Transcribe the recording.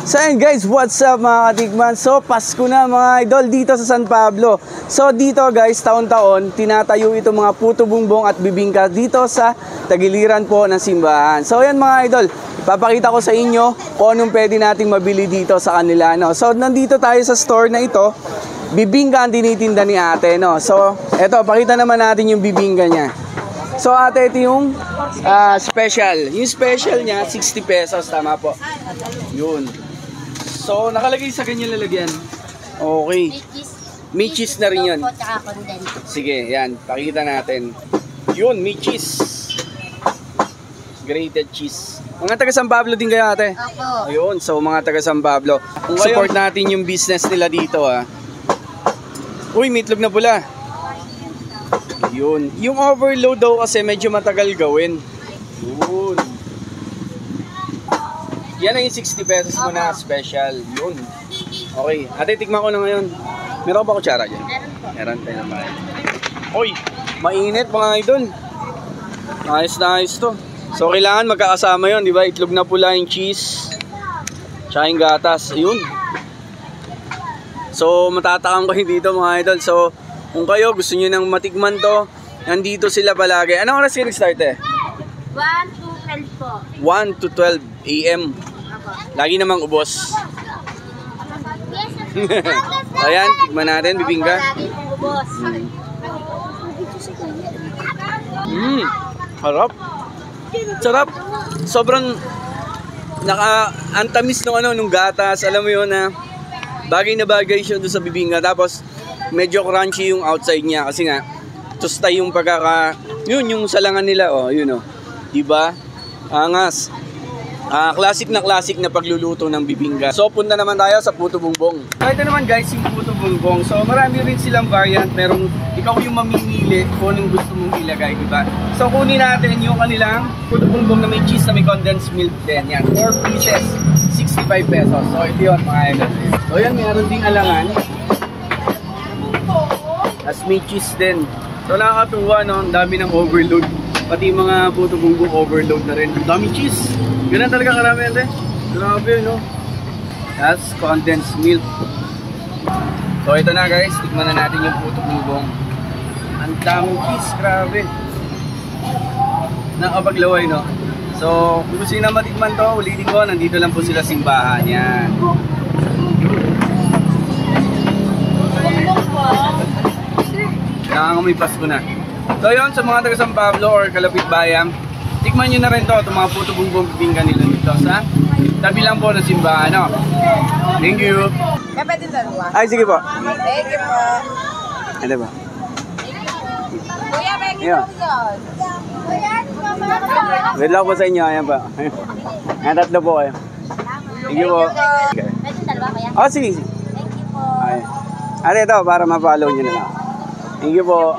So ayun guys, what's up mga katikman? So Pasko na mga idol dito sa San Pablo. So dito guys, taon-taon tinatayo itong mga puto bumbong at bibingka dito sa tagiliran po ng simbahan. So ayan mga idol, papakita ko sa inyo kung anong pwede nating mabili dito sa kanila, no? So nandito tayo sa store na ito. Bibingka ang tinitinda ni ate, no? So eto, pakita naman natin yung bibingka niya. So ate, ito yung special. Yung special niya, 60 pesos, tama po. Yun. So, nakalagay sa ganyan lalagyan. Okay. May cheese na rin yun. Sige, yan. Pakita natin. Yun, may cheese. Grated cheese. Mga taga San Pablo din kayo ate? Opo. Ayun, so mga taga San Pablo. Support natin yung business nila dito ha. Uy, may itlog na pula. Yun. Yung overload daw kasi medyo matagal gawin. Yun. Yan ang yung 60 pesos mo na special. Yun. Okay. Ate, tikman ko na ngayon. Meron ba kutsara dyan? Meron tayo naman. Uy, mainit mga idol. Nice na ayos to. So, kailangan magkakasama yun, di ba? Itlog na pula yung cheese. Tsaka yung gatas. Yun. So, matatakam kayo dito mga idol. So, kung kayo gusto nyo nang matikman to, nandito sila palagi. Anong oras kayo nag-start eh? 1 to 12 po. 1 to 12 a.m. Lagi namang ubos. Ayan, tigman natin, bibingka. Harap. Sarap. Sobrang antamis ng nung gatas. Alam mo yun na bagay na bagay siya doon sa bibingka. Tapos medyo crunchy yung outside niya kasi nga tostay yung yun yung salangan nila, oh, yun oh. Diba? Angas. Classic na pagluluto ng bibingka. So punta naman tayo sa puto bumbong. So ito naman guys, yung puto bumbong. So marami rin silang variant. Merong ikaw yung mamimili kung anong gusto mong ilagay, diba? So kunin natin yung kanilang puto bumbong na may cheese na may condensed milk din. Yan, 4 pieces, 65 pesos. So ito yun mga idol. So yan, meron ding alangan. As may cheese din. So nakakatuwa, no? Ang dami ng overload. Pati yung mga puto bumbong overload na rin. Ang dami cheese. Ganun talaga karami yan, grabe, no? That's condensed milk. So ito na guys, tikman na natin yung puto bumbong. Ang daming cheese, grabe. Nakapaglaway, no? So kung gusto nyo na matikman to, ulitin ko, nandito lang po sila simbahan. Yan. Nakakamoy Pasko na. So yun, sa mga taga San Pablo or Kalapit Bayan, tikman nyo na rin to, itong mga puto bumbong bibingka nila dito sa tabi lang po ng simbahan, no? Thank you. Kapatid dalawa. Ay, sige po. Thank you po. Ano ba? Kuya, may Yeah. Wait lang po sa inyo, ayan pa. Ayan, tatlo po kayo. Thank you po. Kapatid dalawa, kuya. Oh, sige. Thank you po. Ay. Ate, ito, para ma-follow nyo na lang. Thank you po.